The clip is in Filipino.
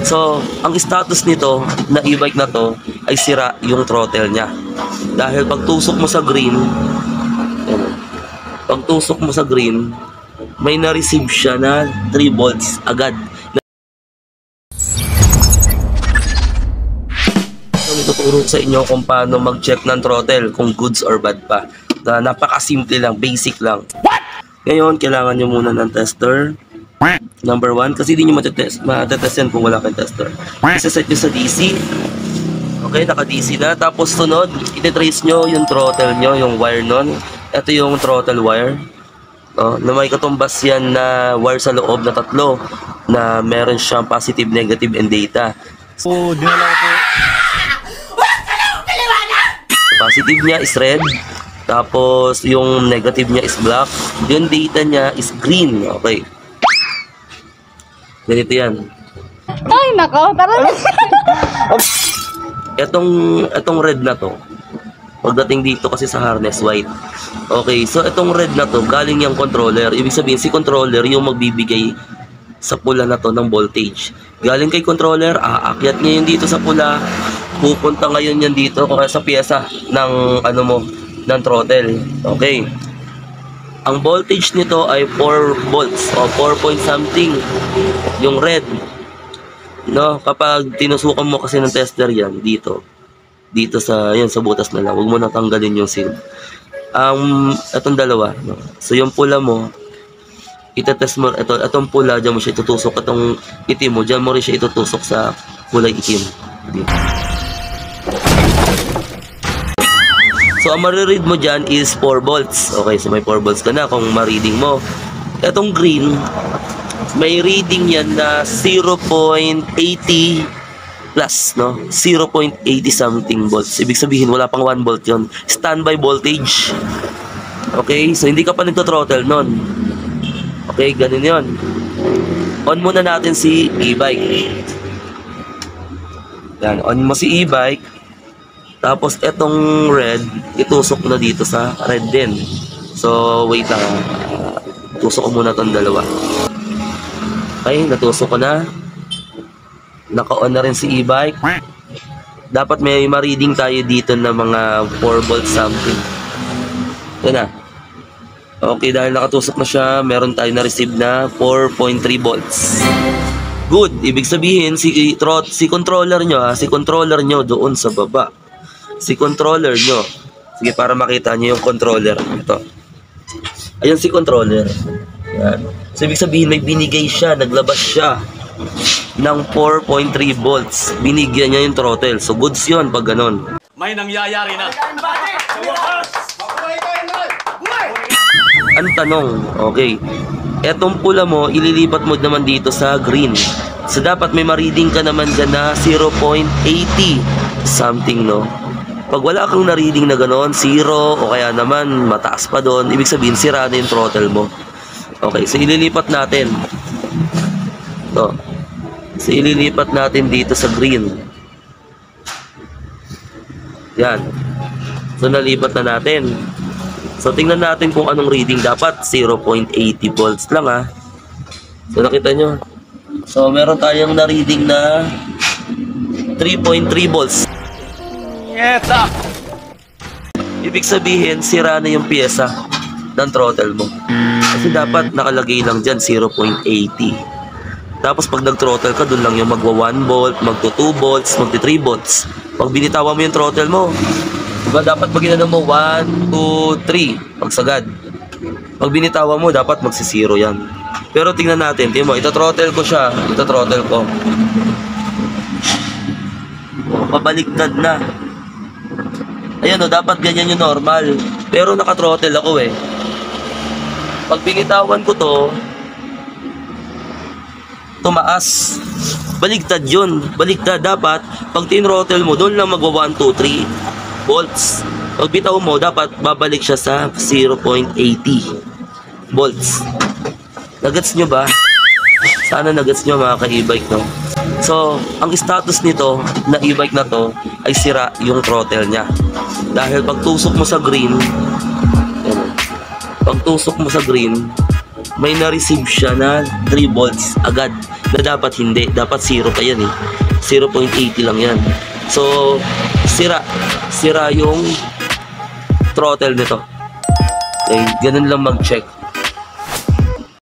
So, ang status nito na e-bike na to ay sira yung throttle niya. Dahil pagtusok mo sa green, may na-receive siya na 3 volts agad. Ituturo sa inyo kung paano mag-check ng throttle, kung goods or bad pa. Napakasimple lang, basic lang. Ngayon, kailangan nyo muna ng tester. Number 1, kasi hindi nyo matetest yan kung wala kang tester. Isa-set nyo sa DC. Okay, naka-DC na. Tapos sunod, ititrace nyo yung throttle nyo, yung wire nun. Ito yung throttle wire. Na may katumbas yan na wire sa loob na 3 na meron siyang positive, negative, and data. So, dinala ko. Positive niya is red. Tapos yung negative niya is black. Yung data niya is green. Okay. Ganito yan. Ay, nako. Tara na. Etong red na to, pagdating dito kasi sa harness, white. Okay, so itong red na to, galing yung controller. Ibig sabihin, si controller yung magbibigay sa pula na to ng voltage. Galing kay controller, aakyat niya yun dito sa pula. Pupunta ngayon yan dito kaya sa pyesa ng ng throttle. Okay. Ang voltage nito ay 4 volts o 4 point something yung red. No, kapag tinusukan mo kasi ng tester yan dito sa butas na lang, huwag mo natanggalin yung seal. Itong dalawa, no? So yung pula mo, itetest mo itong pula, diyan mo siya itutusok, itong itim mo, diyan mo rin siya itutusok sa kulay itim. Dito. So, ang mariread mo dyan is 4 volts. Okay, so may 4 volts ka na kung ma-reading mo. Itong green, may reading yan na 0.80 plus, no? 0.80 something volts. Ibig sabihin, wala pang 1 volt yun. Standby voltage. Okay, so hindi ka pa nagto-throttle nun. Okay, ganun yun. On muna natin si e-bike. Yan, on mo si e-bike. Tapos etong red, itusok na dito sa red din. So, wait lang. Tusok ko muna itong dalawa. Okay, natusok ko na. Naka-on na rin si e-bike. Dapat may ma-reading tayo dito na mga 4 volts something. Ito na. Okay, dahil nakatusok na siya, meron tayo na-receive na 4.3 volts. Good. Ibig sabihin, si controller nyo doon sa baba. Si controller nyo. Sige, para makita nyo yung controller. Ito. Ayun si controller. Yan. So, ibig sabihin, may binigay siya, naglabas siya ng 4.3 volts. Binigyan niya yung throttle. So, goods yun pag ganon. May nangyayari na. Ang tanong, okay, etong pula mo, ililipat mo naman dito sa green. So, dapat may ma-reading ka naman dyan na 0.80 something, no? Pag wala kang na-reading na ganon, 0 o kaya naman mataas pa doon, ibig sabihin, sira na yung throttle mo. Okay, so ililipat natin. Ito. So, ililipat natin dito sa green. Yan. So, nalipat na natin. So, tingnan natin kung anong reading. Dapat 0.80 volts lang, ha. So, nakita nyo. So, meron tayong na-reading na 3.3 volts. Yeta! Ibig sabihin, sira na yung pyesa ng throttle mo. Kasi dapat nakalagay lang dyan 0.80. Tapos pag nag-throttle ka, dun lang yung magwa 1 volt, magto 2 volts, magto 3 volts. Pag binitawan mo yung throttle mo, diba dapat pag ginano mo 1, 2, 3, pagsagad. Pag binitawan mo, dapat magsi-0 yan. Pero tingnan natin, tingnan mo, ito-throttle ko siya, ito-throttle ko. Pabaliktad na. Ayan o, dapat ganyan yung normal. Pero naka-throttle ako eh. Pag binitawan ko to, tumaas. Baligtad yun. Baligtad. Dapat, pag tin-throttle mo, doon lang magwa 1, 2, 3 volts. Pag bitaw mo, dapat babalik siya sa 0.80 volts. Nagets nyo ba? Sana nagets nyo mga ka-e-bike, no? So, ang status nito na e-bike na to ay sira yung throttle niya. Dahil pagtusok mo sa green, may na-receive siya na 3 volts agad na dapat hindi. Dapat 0 pa yan eh. 0.80 lang yan. So, sira yung throttle nito. Okay, ganun lang mag-check.